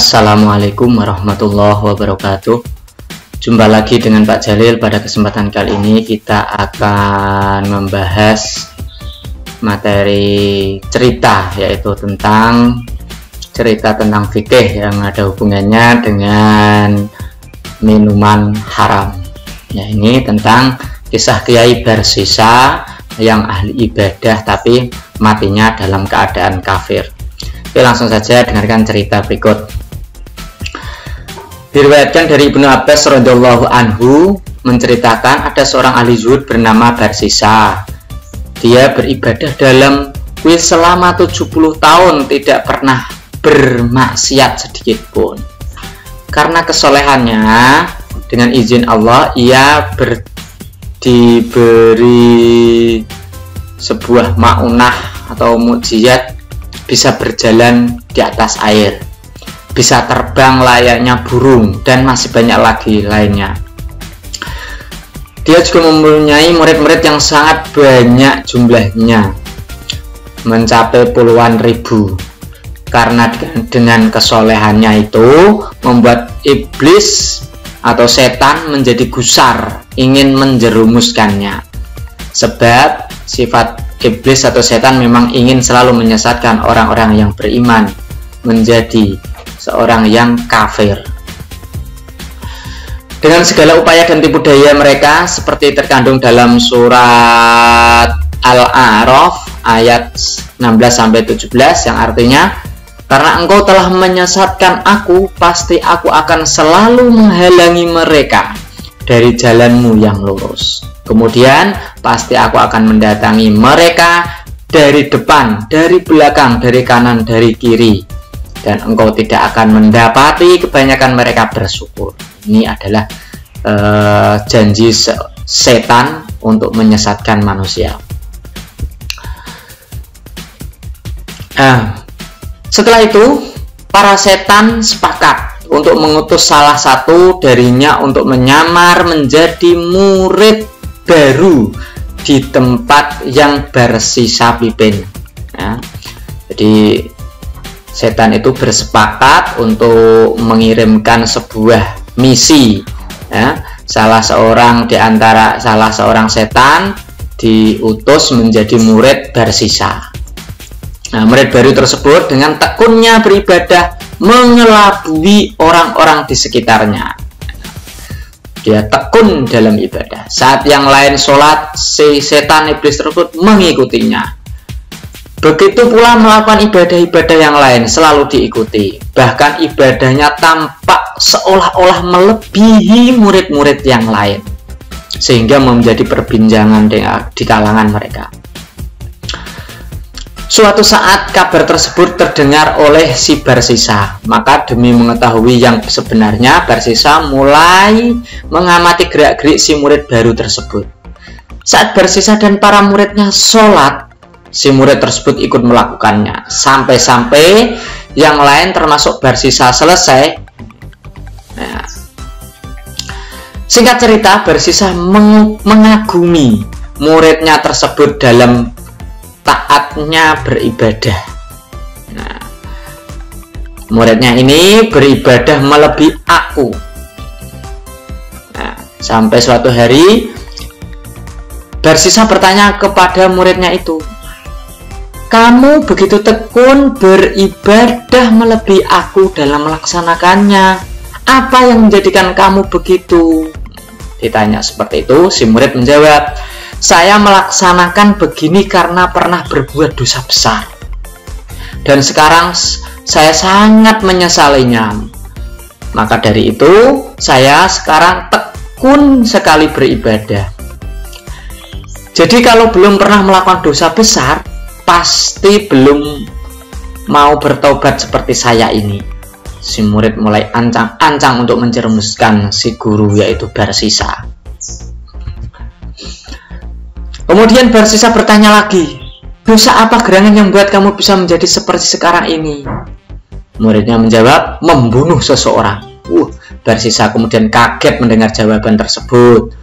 Assalamualaikum warahmatullahi wabarakatuh. Jumpa lagi dengan Pak Jalil. Pada kesempatan kali ini kita akan membahas materi cerita, yaitu cerita tentang fikih yang ada hubungannya dengan minuman haram. Ya, ini tentang kisah Kiai Barsisa yang ahli ibadah tapi matinya dalam keadaan kafir. Oke, langsung saja dengarkan cerita berikut. Diriwayatkan dari Ibnu Abbas radhiyallahu anhu menceritakan ada seorang ahli zuhud bernama Barsisa. Dia beribadah dalam kuil selama 70 tahun, tidak pernah bermaksiat sedikit pun. Karena kesolehannya, dengan izin Allah ia diberi sebuah ma'unah atau mukjizat, bisa berjalan di atas air, bisa terbang layaknya burung, dan masih banyak lagi lainnya. Dia juga mempunyai murid-murid yang sangat banyak jumlahnya, mencapai puluhan ribu. Karena dengan kesolehannya itu membuat iblis atau setan menjadi gusar, ingin menjerumuskannya. Sebab sifat iblis atau setan memang ingin selalu menyesatkan orang-orang yang beriman menjadi seorang yang kafir. Dengan segala upaya dan tipu daya mereka, seperti terkandung dalam surat Al-A'raf ayat 16-17 yang artinya, karena engkau telah menyesatkan aku, pasti aku akan selalu menghalangi mereka dari jalanmu yang lurus. Kemudian pasti aku akan mendatangi mereka dari depan, dari belakang, dari kanan, dari kiri, dan engkau tidak akan mendapati kebanyakan mereka bersyukur. Ini adalah janji setan untuk menyesatkan manusia. Setelah itu para setan sepakat untuk mengutus salah satu darinya untuk menyamar menjadi murid baru di tempat yang Barsisa pimpin. Jadi setan itu bersepakat untuk mengirimkan sebuah misi. Salah seorang setan diutus menjadi murid Barsisa. Murid baru tersebut dengan tekunnya beribadah mengelabui orang-orang di sekitarnya. Dia tekun dalam ibadah. Saat yang lain sholat, si setan iblis tersebut mengikutinya. Begitu pula melakukan ibadah-ibadah yang lain, selalu diikuti. Bahkan ibadahnya tampak seolah-olah melebihi murid-murid yang lain, sehingga menjadi perbincangan di kalangan mereka. Suatu saat kabar tersebut terdengar oleh si Barsisa. Maka demi mengetahui yang sebenarnya, Barsisa mulai mengamati gerak-gerik si murid baru tersebut. Saat Barsisa dan para muridnya sholat, si murid tersebut ikut melakukannya. Sampai-sampai yang lain termasuk Barsisa selesai. Singkat cerita, Barsisa mengagumi muridnya tersebut dalam taatnya beribadah. Muridnya ini beribadah melebihi aku. Sampai suatu hari Barsisa bertanya kepada muridnya itu, kamu begitu tekun beribadah melebihi aku dalam melaksanakannya. Apa yang menjadikan kamu begitu? Ditanya seperti itu, si murid menjawab, saya melaksanakan begini karena pernah berbuat dosa besar, dan sekarang saya sangat menyesalinya. Maka dari itu saya sekarang tekun sekali beribadah. Jadi kalau belum pernah melakukan dosa besar, pasti belum mau bertobat seperti saya ini. Si murid mulai ancang-ancang untuk menjerumuskan si guru, yaitu Barsisa. Kemudian Barsisa bertanya lagi, dosa apa gerangan yang membuat kamu bisa menjadi seperti sekarang ini? Muridnya menjawab, membunuh seseorang. Barsisa kemudian kaget mendengar jawaban tersebut.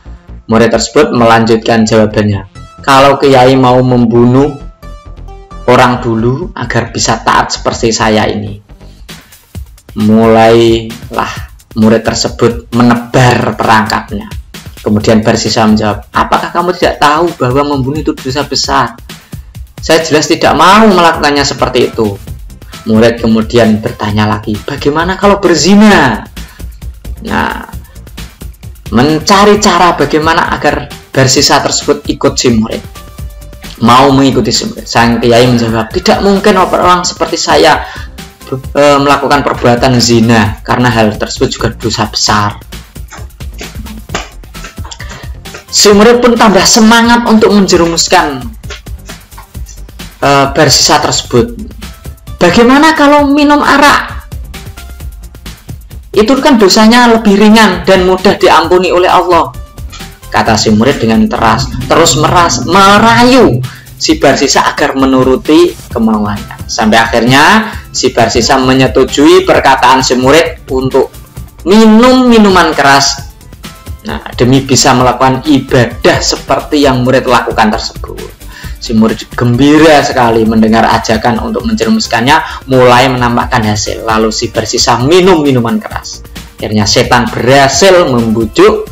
Murid tersebut melanjutkan jawabannya, kalau Kiai mau membunuh orang dulu agar bisa taat seperti saya ini. mulailah murid tersebut menebar perangkapnya. Kemudian Barsisa menjawab, apakah kamu tidak tahu bahwa membunuh itu dosa besar? Saya jelas tidak mau melakukannya seperti itu. Murid kemudian bertanya lagi, bagaimana kalau berzina? Nah, mencari cara bagaimana agar Barsisa tersebut ikut si murid, mau mengikuti si murid. Sang kiai menjawab, tidak mungkin orang seperti saya melakukan perbuatan zina, karena hal tersebut juga dosa besar. Si murid pun tambah semangat untuk menjerumuskan Barsisa tersebut. Bagaimana kalau minum arak? Itu kan dosanya lebih ringan dan mudah diampuni oleh Allah, kata si murid dengan terus merayu si Barsisa agar menuruti kemauannya. Sampai akhirnya si Barsisa menyetujui perkataan si murid untuk minum minuman keras, nah, demi bisa melakukan ibadah seperti yang murid lakukan tersebut. Si murid gembira sekali mendengar ajakan untuk menjerumuskannya, mulai menampakkan hasil. Lalu si Barsisa minum minuman keras. Akhirnya setan berhasil membujuk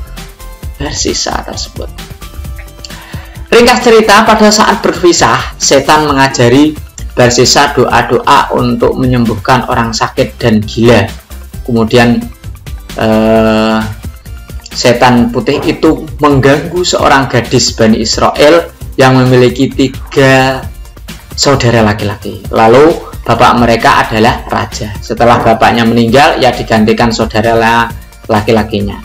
Barsisa tersebut. Ringkas cerita, pada saat berpisah, setan mengajari Barsisa doa-doa untuk menyembuhkan orang sakit dan gila. Kemudian setan putih itu mengganggu seorang gadis Bani Israel yang memiliki 3 saudara laki-laki. Lalu bapak mereka adalah raja. Setelah bapaknya meninggal, ia digantikan saudara laki-lakinya,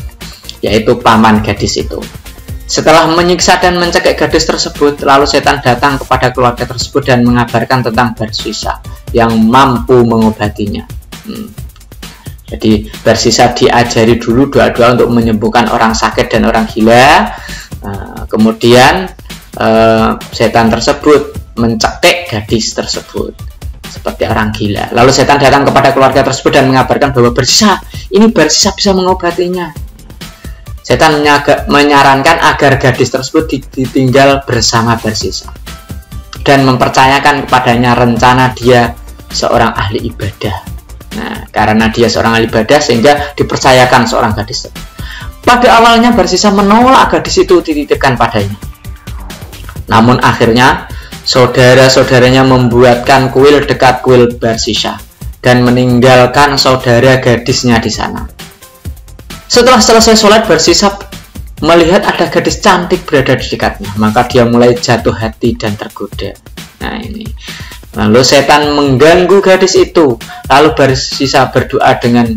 yaitu paman gadis itu. Setelah menyiksa dan mencekik gadis tersebut, lalu setan datang kepada keluarga tersebut dan mengabarkan tentang Barsisa yang mampu mengobatinya. Jadi Barsisa diajari dulu doa-doa untuk menyembuhkan orang sakit dan orang gila. Kemudian setan tersebut mencekik gadis tersebut seperti orang gila. Lalu setan datang kepada keluarga tersebut dan mengabarkan bahwa Barsisa bisa mengobatinya. Setan menyarankan agar gadis tersebut ditinggal bersama Barsisa dan mempercayakan kepadanya rencana dia seorang ahli ibadah. Nah, karena dia seorang ahli ibadah sehingga dipercayakan seorang gadis. Pada awalnya Barsisa menolak gadis itu dititipkan padanya. Namun akhirnya saudara-saudaranya membuatkan kuil dekat kuil Barsisa dan meninggalkan saudara gadisnya di sana. Setelah selesai sholat, Barsisa melihat ada gadis cantik berada di dekatnya, maka dia mulai jatuh hati dan tergoda. Nah ini, lalu setan mengganggu gadis itu. Lalu Barsisa berdoa dengan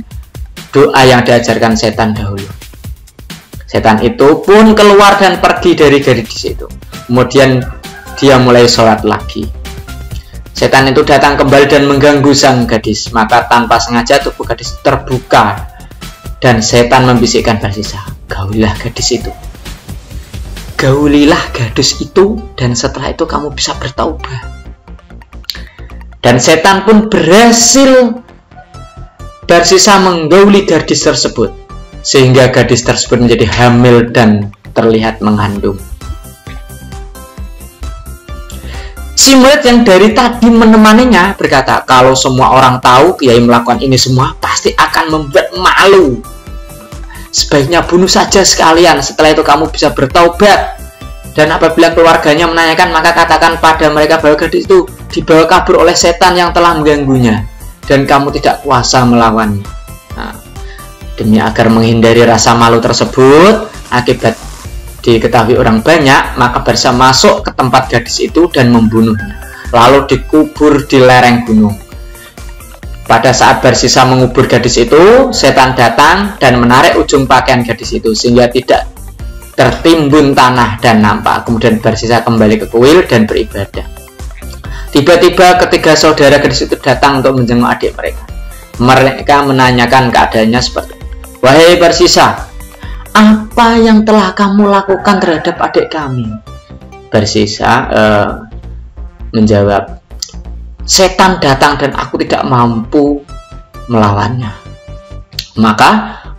doa yang diajarkan setan dahulu. Setan itu pun keluar dan pergi dari gadis itu. Kemudian dia mulai sholat lagi. Setan itu datang kembali dan mengganggu sang gadis, maka tanpa sengaja tubuh gadis terbuka. Dan setan membisikkan Barsisa, gaulilah gadis itu. Gaulilah gadis itu, dan setelah itu kamu bisa bertaubat. Dan setan pun berhasil Barsisa menggauli gadis tersebut, sehingga gadis tersebut menjadi hamil dan terlihat mengandung. Si murid yang dari tadi menemaninya berkata, kalau semua orang tahu Kiai melakukan ini semua, pasti akan membuat malu. Sebaiknya bunuh saja sekalian, setelah itu kamu bisa bertaubat. Dan apabila keluarganya menanyakan, maka katakan pada mereka bahwa gadis itu dibawa kabur oleh setan yang telah mengganggunya, dan kamu tidak kuasa melawannya. Nah, demi agar menghindari rasa malu tersebut, akibat diketahui orang banyak, maka Barsisa masuk ke tempat gadis itu dan membunuhnya, lalu dikubur di lereng gunung. Pada saat Barsisa mengubur gadis itu, setan datang dan menarik ujung pakaian gadis itu sehingga tidak tertimbun tanah dan nampak. Kemudian Barsisa kembali ke kuil dan beribadah. Tiba-tiba ketiga saudara gadis itu datang untuk menjenguk adik mereka. Mereka menanyakan keadaannya seperti, wahai Barsisa, apa yang telah kamu lakukan terhadap adik kami? Barsisa menjawab, setan datang dan aku tidak mampu melawannya. Maka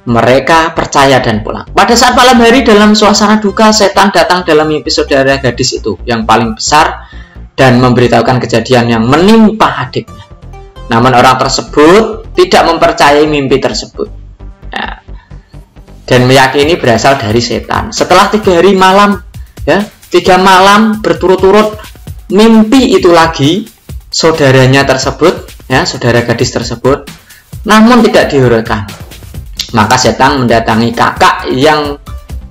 mereka percaya dan pulang. Pada saat malam hari dalam suasana duka, setan datang dalam mimpi saudara gadis itu yang paling besar dan memberitahukan kejadian yang menimpa adiknya. Namun orang tersebut tidak mempercayai mimpi tersebut. Nah, dan meyakini berasal dari setan. Setelah 3 hari malam, ya, 3 malam berturut-turut mimpi itu lagi saudaranya tersebut, ya, saudara gadis tersebut, namun tidak dihiraukan. Maka setan mendatangi kakak yang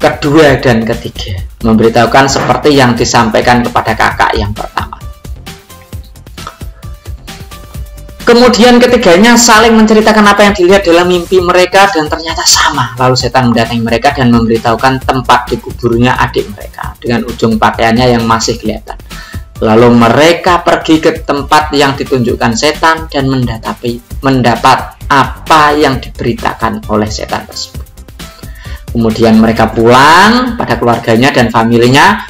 kedua dan ketiga, memberitahukan seperti yang disampaikan kepada kakak yang pertama. Kemudian ketiganya saling menceritakan apa yang dilihat dalam mimpi mereka dan ternyata sama. Lalu setan mendatangi mereka dan memberitahukan tempat dikuburnya adik mereka dengan ujung pakaiannya yang masih kelihatan. Lalu mereka pergi ke tempat yang ditunjukkan setan dan mendapat apa yang diberitakan oleh setan tersebut. Kemudian mereka pulang pada keluarganya dan familinya.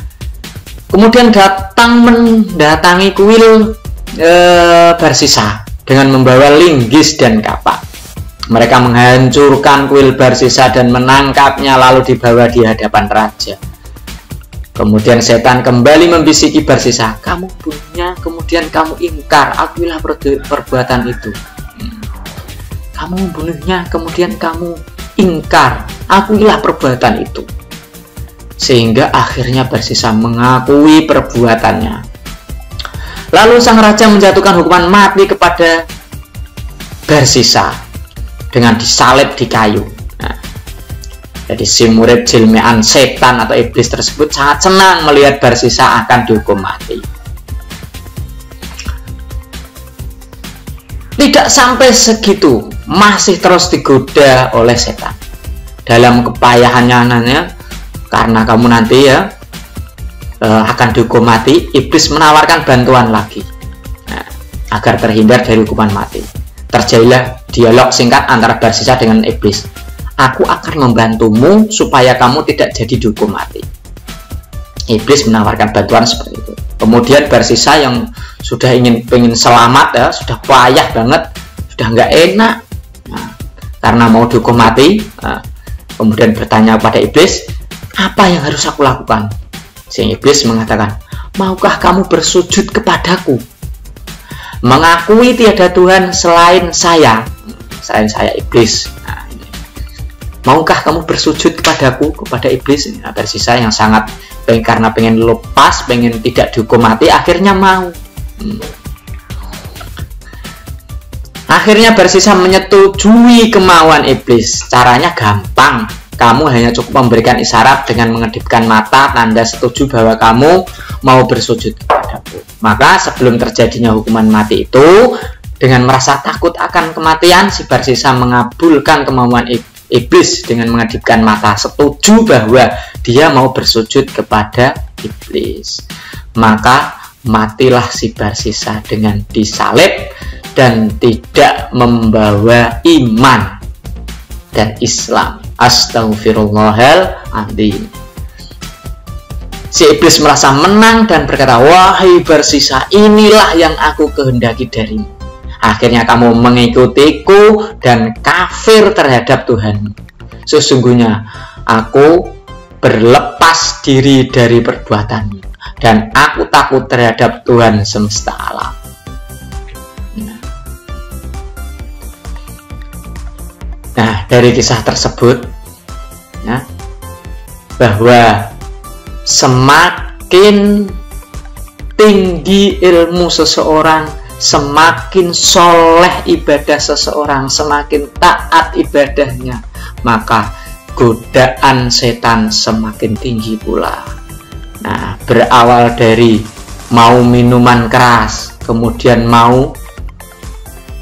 Kemudian datang mendatangi kuil Barsisa dengan membawa linggis dan kapak. Mereka menghancurkan kuil Barsisa dan menangkapnya lalu dibawa di hadapan raja. Kemudian setan kembali membisiki Barsisa, kamu bunuhnya, kemudian kamu ingkar, akuilah perbuatan itu. Kamu membunuhnya, kemudian kamu ingkar, akuilah perbuatan itu. Sehingga akhirnya Barsisa mengakui perbuatannya. Lalu sang raja menjatuhkan hukuman mati kepada Barsisa dengan disalib di kayu. Nah, jadi si murid jilmean setan atau iblis tersebut sangat senang melihat Barsisa akan dihukum mati. Tidak sampai segitu, masih terus digoda oleh setan. Dalam kepayahannya, karena kamu nanti ya akan dihukum mati, iblis menawarkan bantuan lagi, nah, agar terhindar dari hukuman mati. Terjadilah dialog singkat antara Barsisa dengan iblis. Aku akan membantumu supaya kamu tidak jadi dihukum mati. Iblis menawarkan bantuan seperti itu. Kemudian Barsisa yang sudah pengen selamat, ya, sudah payah banget, sudah nggak enak, nah, karena mau dihukum mati, nah, kemudian bertanya pada iblis, apa yang harus aku lakukan? Si iblis mengatakan, maukah kamu bersujud kepadaku? Mengakui tiada Tuhan selain saya iblis. Nah, maukah kamu bersujud kepadaku, kepada iblis? Nah, Barsisa yang sangat karena pengen lepas, pengen tidak dihukum mati, akhirnya mau. Akhirnya Barsisa menyetujui kemauan iblis. Caranya gampang. Kamu hanya cukup memberikan isyarat dengan mengedipkan mata, tanda setuju bahwa kamu mau bersujud kepadaku. Maka sebelum terjadinya hukuman mati itu, dengan merasa takut akan kematian, si Barsisa mengabulkan kemauan iblis dengan mengedipkan mata, setuju bahwa dia mau bersujud kepada iblis. Maka matilah si Barsisa dengan disalib dan tidak membawa iman dan Islam. Astaghfirullahaladzim. Si iblis merasa menang dan berkata, wahai Barsisa, inilah yang aku kehendaki darimu. Akhirnya kamu mengikutiku dan kafir terhadap Tuhan. Sesungguhnya aku berlepas diri dari perbuatanmu dan aku takut terhadap Tuhan semesta alam. Nah, dari kisah tersebut, ya, bahwa semakin tinggi ilmu seseorang, semakin soleh ibadah seseorang, semakin taat ibadahnya, maka godaan setan semakin tinggi pula. Nah, berawal dari mau minuman keras, kemudian mau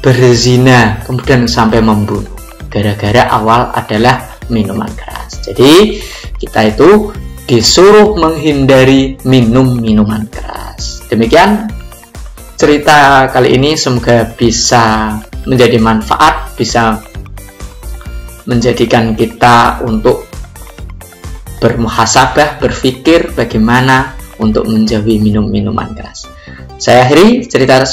berzina, kemudian sampai membunuh. Gara-gara awal adalah minuman keras. Jadi kita itu disuruh menghindari minum minuman keras. Demikian cerita kali ini, semoga bisa menjadi manfaat, bisa menjadikan kita untuk bermuhasabah, berpikir bagaimana untuk menjauhi minum-minuman keras. Saya akhiri cerita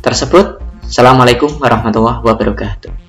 tersebut. Assalamualaikum warahmatullahi wabarakatuh.